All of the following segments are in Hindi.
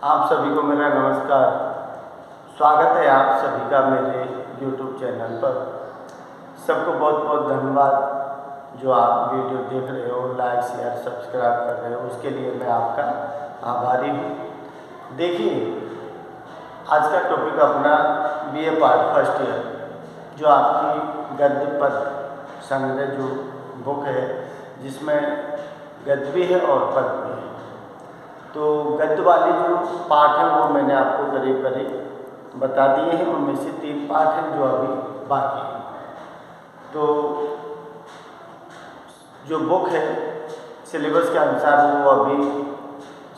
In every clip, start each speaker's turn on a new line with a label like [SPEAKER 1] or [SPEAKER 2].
[SPEAKER 1] आप सभी को मेरा नमस्कार। स्वागत है आप सभी का मेरे YouTube चैनल पर। सबको बहुत बहुत धन्यवाद जो आप वीडियो देख रहे हो, लाइक शेयर सब्सक्राइब कर रहे हो, उसके लिए मैं आपका आभारी हूँ। देखिए, आज का टॉपिक अपना BA पार्ट फर्स्ट ईयर, जो आपकी गद्य पद संग्रह जो बुक है, जिसमें गद्य भी है और पद भी है। तो गद्य वाले जो पाठ हैं वो मैंने आपको करीब करीब बता दिए हैं। उनमें से 3 पाठ हैं जो अभी बाकी हैं। तो जो बुक है सिलेबस के अनुसार वो अभी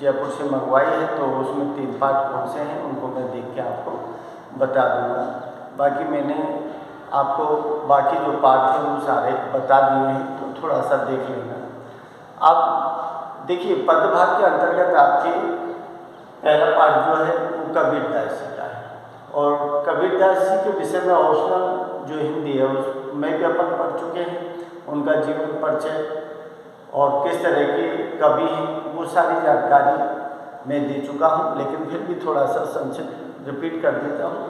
[SPEAKER 1] जयपुर से मंगवाई है, तो उसमें 3 पाठ कौन से हैं उनको मैं देख के आपको बता दूँगा। बाकी मैंने आपको बाकी जो पाठ हैं वो सारे बता दिए हैं, तो थोड़ा सा देख लेना। अब देखिए, पदभाग के अंतर्गत आपके पहला पाठ जो है वो कबीरदास जी का है, और कबीरदास जी के विषय में ऑप्शनल जो हिंदी है उसमें भी अपन पढ़ चुके हैं। उनका जीवन परिचय और किस तरह के कवि हैं वो सारी जानकारी मैं दे चुका हूँ, लेकिन फिर भी थोड़ा सा संक्षिप्त रिपीट कर देता हूँ।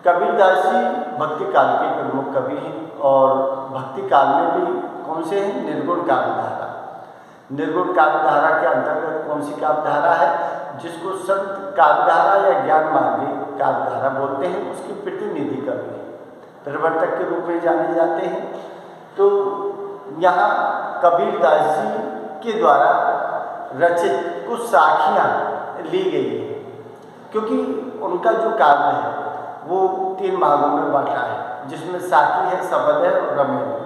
[SPEAKER 1] कबीरदास जी भक्ति काल के प्रमुख कवि हैं, और भक्ति काल में भी कौन से हैं? निर्गुण काव्यधारा। निर्गुण काव्यधारा के अंतर्गत कौन सी काव्यधारा है जिसको संत काव्यधारा या ज्ञान मार्गी काव्यधारा बोलते हैं, उसके प्रतिनिधि कवि प्रवर्तक के रूप में जाने जाते हैं। तो यहाँ कबीरदास जी के द्वारा रचित कुछ साखियाँ ली गई हैं, क्योंकि उनका जो काव्य है वो 3 भागों में बांटा है, जिसमें साखी है, शबद है और रमेणी।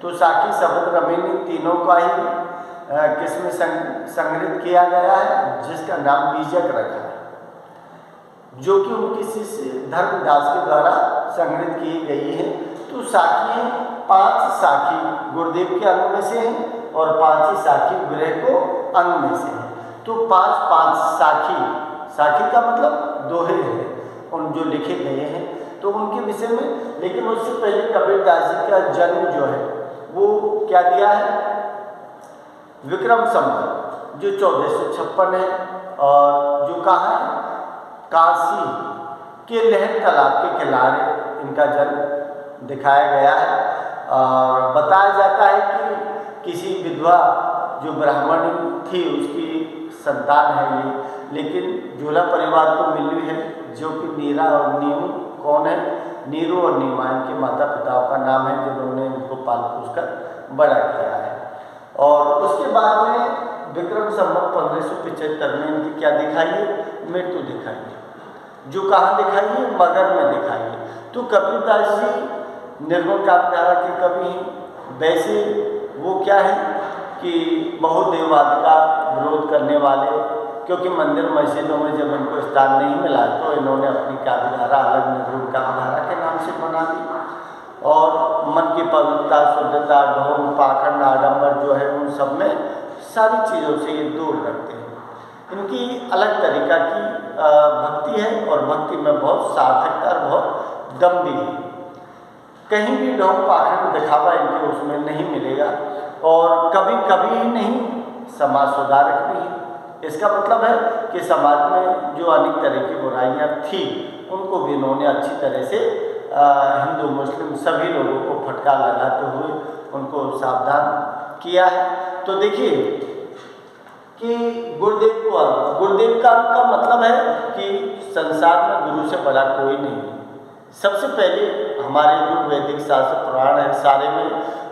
[SPEAKER 1] तो साखी, शबद, रमेणी तीनों का ही किसमें संग्रहित किया गया है, जिसका नाम बीजक रखा है, जो कि उनके शिष्य धर्मदास के द्वारा संग्रहित की गई है। तो साखी 5 साखी गुरुदेव के अंग में से हैं और 5 ही साखी विरह को अंग में से हैं। तो 5 साखी, साखी का मतलब दोहे हैं उन जो लिखे गए हैं, तो उनके विषय में। लेकिन उससे पहले कबीरदास जी का जन्म जो है वो क्या दिया है? विक्रम संवत जो 1456 है, और जो कहाँ है? काशी के लहर तालाब के किनारे इनका जन्म दिखाया गया है। और बताया जाता है कि किसी विधवा जो ब्राह्मण थी उसकी संतान है ये, लेकिन झूला परिवार को मिली है, जो कि नीरा और नीमू कौन है? नीरू और नीमा इनके माता पिताओं का नाम है, जिन्होंने इनको पाल पोस कर बड़ा किया है। और उसके बाद में विक्रम संवत 1575 में इनकी क्या दिखाई है? मृत्यु दिखाई है, जो कहाँ दिखाई है? मगध में दिखाई है। तो कबीरदास जी निर्गुण काव्यधारा के कवि हैं। वैसे वो क्या है कि बहुदेववाद का विरोध करने वाले, क्योंकि मंदिर मस्जिदों में जब इनको स्थान नहीं मिला तो इन्होंने अपनी काव्यधारा अलग निर्गुण काव्यधारा के नाम से बना दी। और मन की पवित्रता, शुद्धता, ढोंग, पाखंड, आडंबर जो है उन सब में सारी चीज़ों से ये दूर रखते हैं। इनकी अलग तरीका की भक्ति है, और भक्ति में बहुत सार्थकता और बहुत दम भी है। कहीं भी ढोंग, पाखंड, दिखावा इनके उसमें नहीं मिलेगा, और कभी कभी ही नहीं, समाज सुधारक भी है। इसका मतलब है कि समाज में जो अनेक तरह की बुराइयाँ थी उनको भी इन्होंने अच्छी तरह से हिंदू मुस्लिम सभी लोगों को फटकार लगाते हुए उनको सावधान किया है। तो देखिए कि गुरुदेव का मतलब है कि संसार में गुरु से बड़ा कोई नहीं है। सबसे पहले हमारे जो वैदिक शास्त्र पुराण है सारे में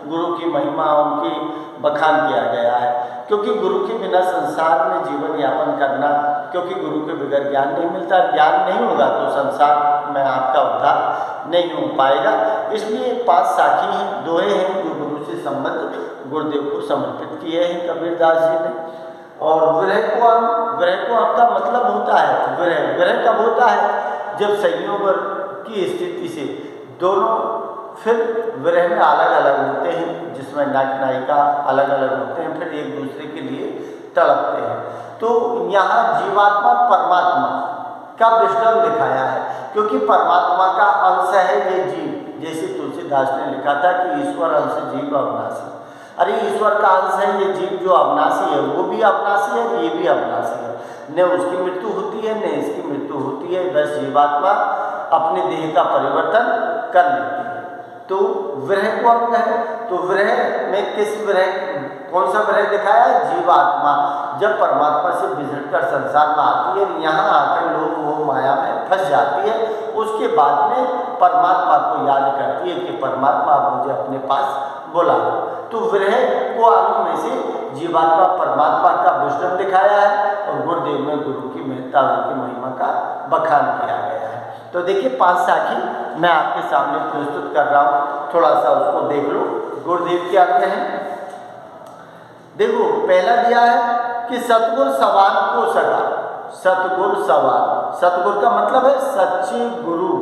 [SPEAKER 1] गुरु की महिमा, उनकी बखान किया गया है, क्योंकि गुरु के बिना संसार में जीवन यापन करना, क्योंकि गुरु के बगैर ज्ञान नहीं मिलता, ज्ञान नहीं होगा तो संसार में आपका उद्धार नहीं हो पाएगा। इसलिए 5 साखी हैं, दोहे हैं जो गुरु से संबद्ध गुरुदेव को समर्पित किए हैं कबीरदास जी ने। और विरह को आपका मतलब होता है विरह कब होता है? जब संयोग की स्थिति से दोनों फिर विरह में अलग अलग होते हैं, जिसमें नायक नायिका अलग अलग होते हैं, फिर एक दूसरे के लिए तड़पते हैं। तो यहाँ जीवात्मा परमात्मा का दृष्टांत दिखाया है, क्योंकि परमात्मा का अंश है ये जीव। जैसे तुलसीदास ने लिखा था कि ईश्वर अंश जीव अविनाशी। अरे ईश्वर का अंश है ये जीव जो अविनाशी है, वो भी अविनाशी है, ये भी अविनाशी है, न उसकी मृत्यु होती है न इसकी मृत्यु होती है, बस जीवात्मा अपने देह का परिवर्तन कर लेती है। तो विरह को अंग है, तो विरह में किस विरह, कौन सा विरह दिखाया है? जीवात्मा जब परमात्मा से बिछड़कर संसार में आती है, यहाँ आकर लोग मोह माया में फंस जाती है, उसके बाद में परमात्मा को याद करती है कि परमात्मा आप मुझे अपने पास बुला लो। तो विरह को अंग में से जीवात्मा परमात्मा का विष्णु दिखाया है और गुरुदेव में गुरु की महत्ता, उनकी महिमा का बखान किया गया है। तो देखिए 5 साखी मैं आपके सामने प्रस्तुत कर रहा हूँ, थोड़ा सा उसको देख लो। गुरुदेव क्या कहते हैं, देखो पहला दिया है कि सतगुर सवान को सगा, सतगुर सवान, सतगुर का मतलब है सच्चे गुरु,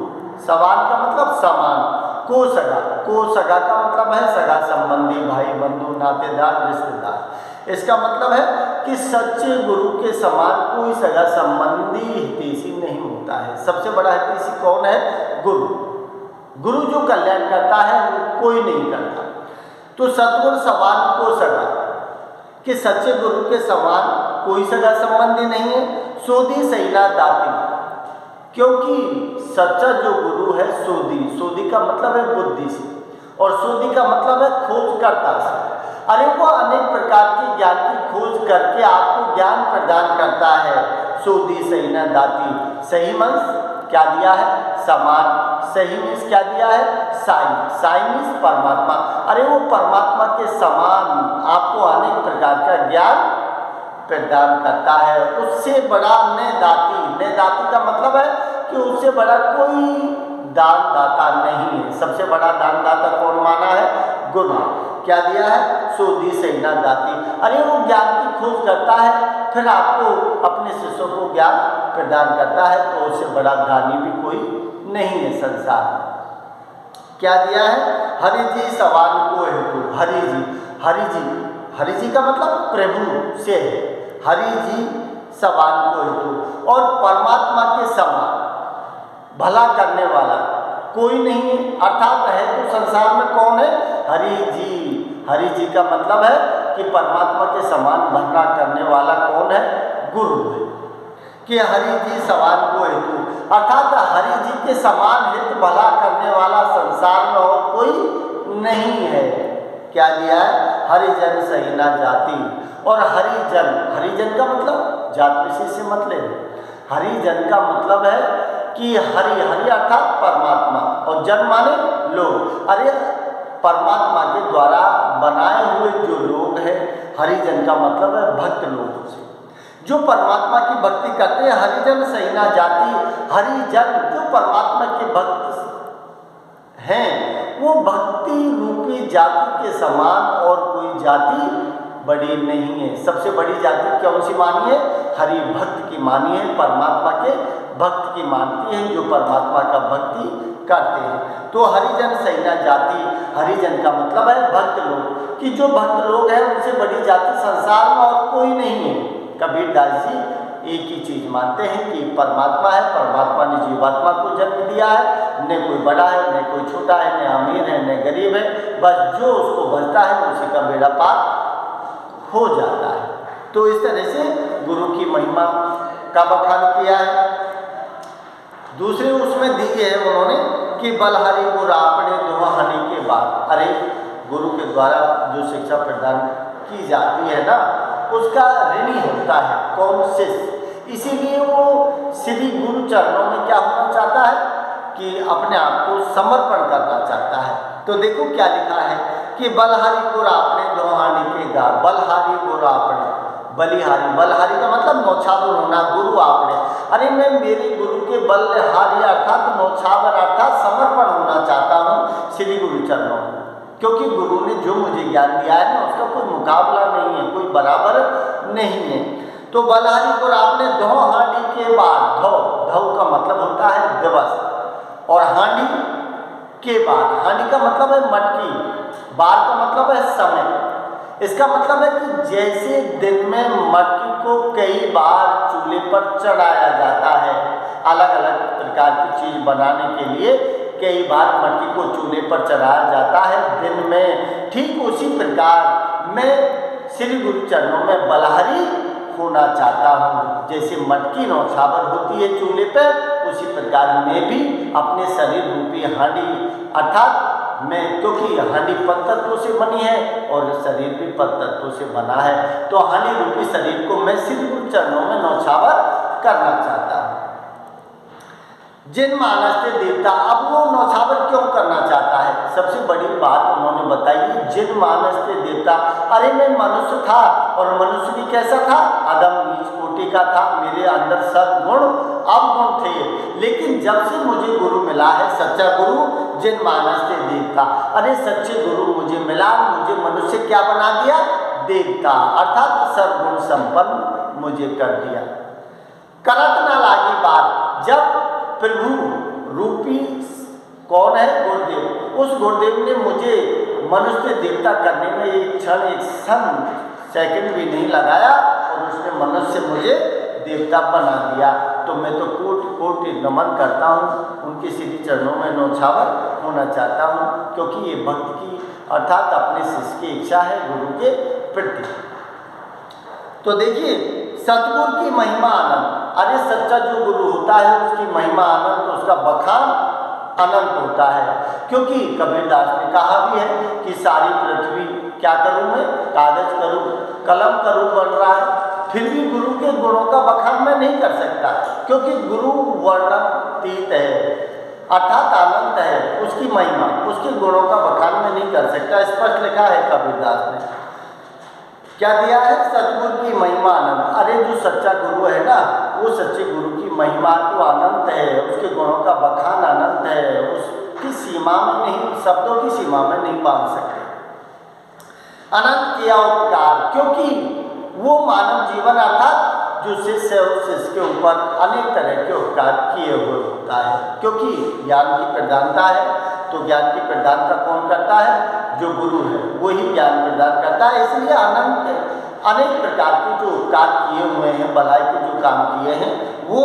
[SPEAKER 1] सवान का मतलब समान, को सगा, को सगा का मतलब है सगा संबंधी, भाई बंधु नातेदार रिश्तेदार। इसका मतलब है कि सच्चे गुरु के समान कोई सगा संबंधी हितैषी नहीं होता है। सबसे बड़ा हितैषी कौन है? गुरु। गुरु जो कल्याण करता है वो कोई नहीं करता। तो सतगुरु समान को सगा, कि सच्चे गुरु के समान कोई सगा संबंधी नहीं है। सोधी सैना दाती, क्योंकि सच्चा जो गुरु है सोधी, सोधी का मतलब है बुद्धि से, और सोधी का मतलब है खोजकर्ता से। अरे वो अनेक प्रकार के ज्ञान की खोज करके आपको ज्ञान प्रदान करता है। सोधी सैना दाती, सही मंस क्या दिया है? समान। सही मीन्स क्या दिया है? साई। साई मीन्स परमात्मा। अरे वो परमात्मा के समान आपको अनेक प्रकार का ज्ञान प्रदान करता है। उससे बड़ा न दाती, न दाती का मतलब है कि उससे बड़ा कोई दान दाता नहीं है। सबसे बड़ा दान दाता कौन माना है? गुरु। क्या दिया है? सोधी सैना दाती। अरे वो ज्ञान की खोज करता है, फिर आपको अपने शिष्यों को ज्ञान प्रदान करता है, तो उससे बड़ा दानी भी कोई नहीं है संसार में। क्या दिया है? हरि जी सवान को हेतु, हरि जी, हरि जी, हरि जी का मतलब प्रभु से है, हरि जी सवान को हेतु, और परमात्मा के समान भला करने वाला कोई नहीं है। अर्थात है तो संसार में कौन है? हरि जी। हरि जी का मतलब है कि परमात्मा के समान भला करने वाला कौन है? गुरु है। कि हरि जी सवान को हेतु, अर्थात हरि जी के समान हित भला करने वाला संसार में और कोई नहीं है। क्या दिया है? हरिजन सहीना जाति, और हरिजन, हरिजन का मतलब जात विशेष से मत ले, हरिजन का मतलब है कि हरि, हरि अर्थात परमात्मा, और जन माने लोग। अरे परमात्मा के द्वारा बनाए हुए जो लोग हैं, हरिजन का मतलब है भक्त लोग से जो परमात्मा की भक्ति करते हैं। हरिजन सहीना जाति, हरिजन जो परमात्मा के भक्त हैं वो भक्ति रूपी जाति के समान और कोई जाति बड़ी नहीं है। सबसे बड़ी जाति कौन सी मानी है? हरि भक्त की मानी है, परमात्मा के भक्त की मानती है, जो परमात्मा का भक्ति करते हैं। तो हरिजन सहीना जाति, हरिजन का मतलब है भक्त लोग, कि जो भक्त लोग हैं उनसे बड़ी जाति संसार में और कोई नहीं है। कबीर दास जी एक ही चीज मानते हैं कि परमात्मा है, परमात्मा ने जीवात्मा को जन्म दिया है, न कोई बड़ा है न कोई छोटा है, न अमीर है न गरीब है, बस जो उसको भजता है उसी का बेड़ा पार हो जाता है। तो इस तरह से गुरु की महिमा का बखान किया है। दूसरे उसमें दी है उन्होंने कि बलहारी गुरु आपने दुहानी के बाद, अरे गुरु के द्वारा जो शिक्षा प्रदान की जाती है ना, उसका ऋणी होता है कौन? शिष्य। इसीलिए वो श्री गुरु चरणों में क्या होना चाहता है? कि अपने आप को समर्पण करना चाहता है। तो देखो क्या लिखा है कि बलहारी गुरु आपने दुहानी के गा, बलहारी गुरु आपने, बलिहारी, बलहारी का मतलब नौछावर होना, गुरु आपने। अरे मैं मेरे गुरु के बलहारी अर्थात नौछावर अर्थात समर्पण होना चाहता हूँ श्री गुरु चरणों में, क्योंकि गुरु ने जो मुझे ज्ञान दिया है ना उसका कोई मुकाबला नहीं है, कोई बराबर नहीं है। तो बलहारी गुरु आपने दो हांडी के बाद, धो, धो का मतलब होता है दिवस, और हांडी के बाद, हांडी का मतलब है मटकी, बार का मतलब है समय। इसका मतलब है कि जैसे दिन में मटकी को कई बार चूल्हे पर चढ़ाया जाता है, अलग अलग प्रकार की चीज बनाने के लिए कई बार मटकी को चूल्हे पर चढ़ाया जाता है दिन में, ठीक उसी प्रकार मैं श्री गुरु चरणों में बलहारी होना चाहता हूँ। जैसे मटकी नौछावर होती है चूल्हे पर, उसी प्रकार मैं भी अपने शरीर रूपी हांडी, अर्थात मैं, क्योंकि हांडी पंचतत्वों से बनी है और शरीर भी पंचतत्वों से बना है, तो हांडी रूपी शरीर को मैं श्री गुरु चरणों में नौछावर करना चाहता हूँ। जिन मानस से देवता, अब वो नौछावर क्यों करना चाहता है? सबसे बड़ी बात उन्होंने बताई, जिन मानस से देवता, अरे मैं मनुष्य था और मनुष्य भी कैसा था? अदम नीच कोटि का था, मेरे अंदर सद्गुण अवगुण थे, लेकिन जब से मुझे गुरु मिला है, सच्चा गुरु, जिन मानस से देवता, अरे सच्चे गुरु मुझे मिला, मुझे मनुष्य क्या बना दिया? देवता, अर्थात सर्वगुण संपन्न मुझे कर दिया। करत ना लागी बात, जब प्रभु रूपी कौन है? गुरुदेव, उस गुरुदेव ने मुझे मनुष्य देवता करने में एक क्षण, एक सेकंड भी नहीं लगाया और उसने मनुष्य मुझे देवता बना दिया। तो मैं तो कोटि कोटि नमन करता हूँ, उनके श्री चरणों में नौछावर होना चाहता हूँ, क्योंकि ये भक्त की अर्थात अपने शिष्य की इच्छा है गुरु के प्रति। तो देखिए, सतगुरु की महिमा आनंद, अरे सच्चा जो गुरु होता है उसकी महिमा आनंद, उसका बखान अनंत होता है, क्योंकि कबीरदास ने कहा भी है कि सारी पृथ्वी क्या करूं मैं? कागज करूं, कलम करूं बन रहा है, फिर भी गुरु के गुणों का बखान मैं नहीं कर सकता, क्योंकि गुरु वर्णनातीत है, अर्थात अनंत है, उसकी महिमा, उसके गुणों का बखान मैं नहीं कर सकता। स्पष्ट लिखा है कबीरदास ने, क्या दिया है? सतगुरु की महिमा अनंत। अरे जो सच्चा गुरु है ना, वो सच्चे गुरु की महिमा तो अनंत है, उसके गुणों का बखान अनंत है, उसकी सीमा में नहीं, शब्दों की सीमा में नहीं बांध सकते। अनंत किया उपकार, क्योंकि वो मानव जीवन अर्थात जो शिष्य है उस शिष्य के ऊपर अनेक तरह के उपकार किए हुए होता है, क्योंकि ज्ञान की प्रधानता है, तो ज्ञान की प्रधानता कौन करता है? जो गुरु है, वही ज्ञान प्रदान करता है। इसलिए अनंत अनेक प्रकार के जो उपकार किए हुए हैं, भलाई के जो काम किए हैं, वो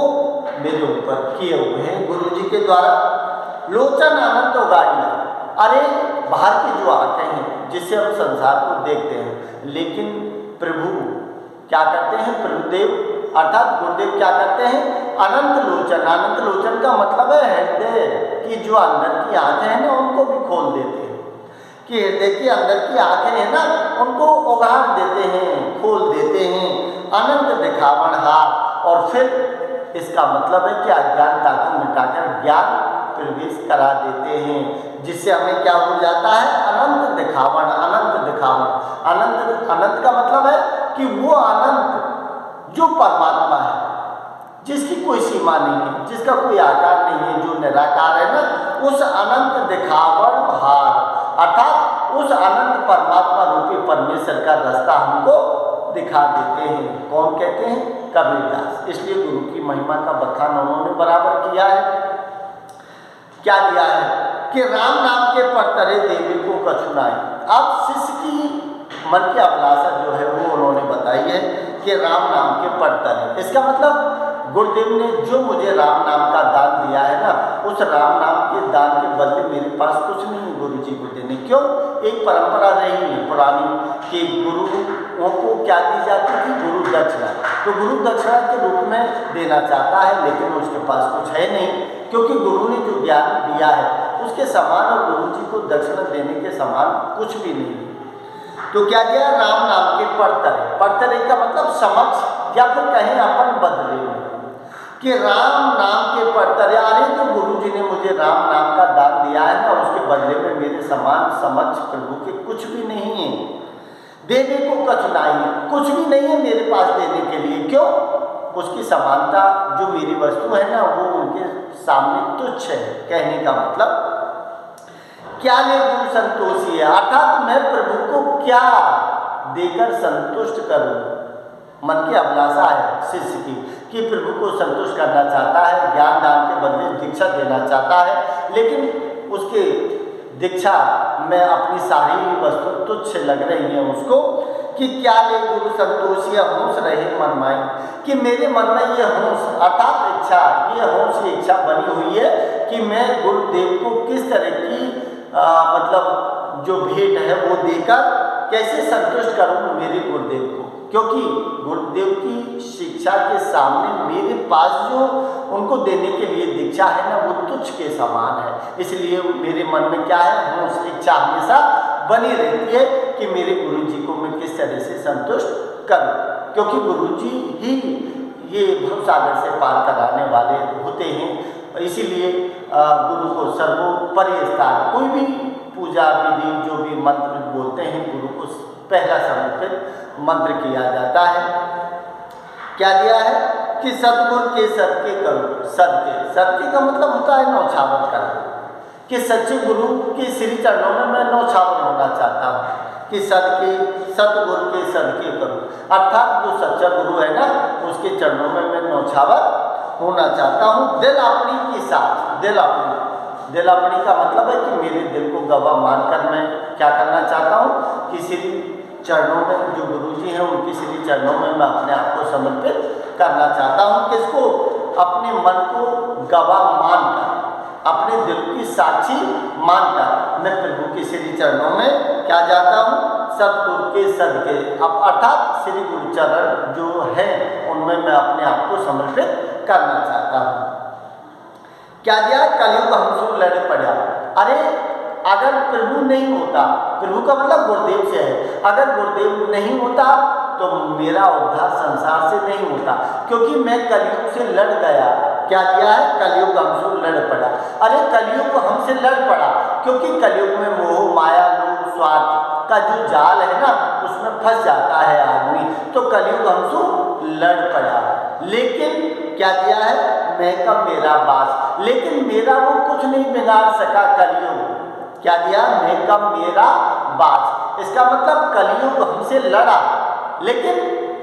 [SPEAKER 1] मेरे ऊपर किए हुए हैं गुरु जी के द्वारा। लोचन अनंत उगाड़िया, अरे बाहर की जो आंखें हैं जिससे हम संसार को देखते हैं, लेकिन प्रभु क्या करते हैं? प्रभुदेव अर्थात गुरुदेव क्या करते हैं? अनंत लोचन, अनंत लोचन का मतलब है हृदय की जो अंदर की आंखें हैं ना, उनको भी खोल देते हैं, कि हृदय की अंदर की आंखें हैं ना, उनको उगाड़ देते हैं, खोल देते हैं, अनंत दिखावन हार। और फिर इसका मतलब है कि अज्ञानता को मिटाकर ज्ञान प्रवेश करा देते हैं, जिससे हमें क्या हो जाता है? अनंत दिखावन, अनंत दिखावन। अनंत, अनंत का मतलब है कि वो अनंत जो परमात्मा है, जिसकी कोई सीमा नहीं है, जिसका कोई आकार नहीं है, जो निराकार है ना, उस अनंत दिखावन हार, अर्थात उस अनंत परमात्मा रूपी परमेश्वर का रास्ता हमको दिखा देते हैं। कौन कहते हैं? कबीरदास। इसलिए गुरु की महिमा का बखान उन्होंने बराबर किया है। क्या दिया है? कि राम नाम के परतरे देवी को कछुनाई। अब शिष्य की मन की अभिलाषा जो है वो उन्होंने बताई है कि राम नाम के परतरे, इसका मतलब गुरुदेव ने जो मुझे राम नाम का दान दिया है ना, उस राम नाम के दान के बदले मेरे पास कुछ नहीं गुरु जी को देने। क्यों? एक परंपरा रही है पुरानी कि गुरुओं को क्या दी जाती थी? गुरु दक्षिणा। तो गुरु दक्षिणा के रूप में देना चाहता है, लेकिन उसके पास कुछ है नहीं, क्योंकि गुरु ने जो ज्ञान दिया है उसके समान और गुरु जी को दक्षिणा देने के समान कुछ भी नहीं। तो क्या दिया? राम नाम के परतरे। परतरे का मतलब समक्ष या फिर कहीं अपन बदले में, कि राम नाम के परतरे। अरे जो गुरु जी ने मुझे राम नाम का दान दिया है ना, उसके बदले में मेरे समान समक्ष प्रभु के कुछ भी नहीं है, देने को कछुनाई है, कुछ भी नहीं है मेरे पास देने के लिए। क्यों? उसकी समानता जो मेरी वस्तु है ना, वो उनके सामने तुच्छ है। कहने का मतलब क्या ले गुरु संतोषी है, अर्थात मैं प्रभु को क्या देकर संतुष्ट करूं। मन की अभिलाषा है शिष्य की कि प्रभु को संतुष्ट करना चाहता है, ज्ञान दान के बदले दीक्षा देना चाहता है, लेकिन उसके दीक्षा में अपनी सारी वस्तु तुच्छ लग रही है उसको, कि क्या ले गुरु संतोषी होश रहे मन माई, कि मेरे मन में ये होश अर्थात इच्छा, ये होश, ये इच्छा बनी हुई है कि मैं गुरुदेव को किस तरह की मतलब जो भेंट है वो देकर कैसे संतुष्ट करूं मेरे गुरुदेव को, क्योंकि गुरुदेव की शिक्षा के सामने मेरे पास जो उनको देने के लिए दीक्षा है ना वो तुच्छ के समान है। इसलिए मेरे मन में क्या है, वो इच्छा हमेशा बनी रहती है कि मेरे गुरुजी को मैं किस तरह से संतुष्ट करूं, क्योंकि गुरुजी ही ये भवसागर से पार कराने वाले होते हैं। इसीलिए गुरु को सर्वोपरि स्थान, कोई भी पूजा विधि जो भी मंत्र बोलते हैं गुरु को पहला समर्पित मंत्र किया जाता है। क्या दिया है कि सतगुरु के सदके करो, सदके का मतलब होता है नौछावर करना, कि सच्चे गुरु के श्री चरणों में मैं नौछावर होना चाहता हूँ, कि सतगुरु के सदके करूँ, अर्थात जो सच्चा गुरु है ना उसके चरणों में मैं नौछावर होना चाहता हूँ। दिल अपनी के साथ, दिल अपनी का मतलब है कि मेरे दिल को गवाह मानकर मैं क्या करना चाहता हूँ कि श्री चरणों में जो गुरुजी हैं उनके श्री चरणों में मैं अपने आप को समर्पित करना चाहता हूँ। किसको? अपने मन को गवाह मानकर, अपने दिल की साक्षी मानकर मैं प्रभु के श्री चरणों में क्या जाता हूँ, सतगुरु के सदके, अब अर्थात श्री गुरु चरण जो है उनमें मैं अपने आप को समर्पित करना चाहता हूँ। क्या दिया? कलयुग हमसे लड़ पड़ा। अरे अगर प्रभु नहीं होता, प्रभु का मतलब गुरुदेव से है, अगर गुरुदेव नहीं होता तो मेरा उद्धार संसार से नहीं होता, क्योंकि मैं कलयुग से लड़ गया। क्या दिया है? कलयुग हमसे लड़ पड़ा। अरे कलयुग हमसे लड़ पड़ा क्योंकि कलयुग में मोह माया लोभ स्वार्थ का जो जाल है ना उसमें फंस जाता है आदमी, तो कलयुग हमसे लड़ पड़ा। लेकिन क्या दिया है? मैं का मेरा बास, लेकिन मेरा वो कुछ नहीं बिगाड़ सका कलयुग। क्या दिया? मैं का मेरा बास, इसका मतलब कलयुग हमसे लड़ा लेकिन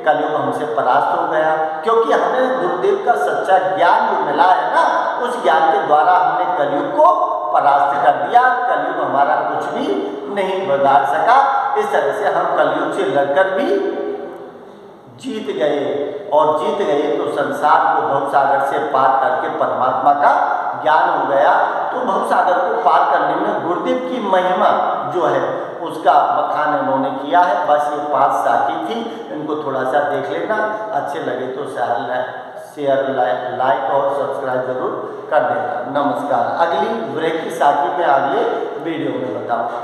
[SPEAKER 1] कलयुग हमसे परास्त हो गया, क्योंकि हमें गुरुदेव का सच्चा ज्ञान जो मिला है ना उस ज्ञान के द्वारा हमने कलयुग को परास्त कर दिया। कलयुग हमारा कुछ भी नहीं बिगाड़ सका। इस तरह से हम कलयुग से लड़कर भी जीत गए, और जीत गए तो संसार को भवसागर से पार करके परमात्मा का ज्ञान हो गया। तो भवसागर को पार करने में गुरुदेव की महिमा जो है उसका बखान उन्होंने किया है। बस ये 5 साखी थी, इनको थोड़ा सा देख लेना, अच्छे लगे तो शेयर लाइक और सब्सक्राइब जरूर कर देना। नमस्कार। अगली ब्रेक की साखी में अगले वीडियो में बताऊँगा।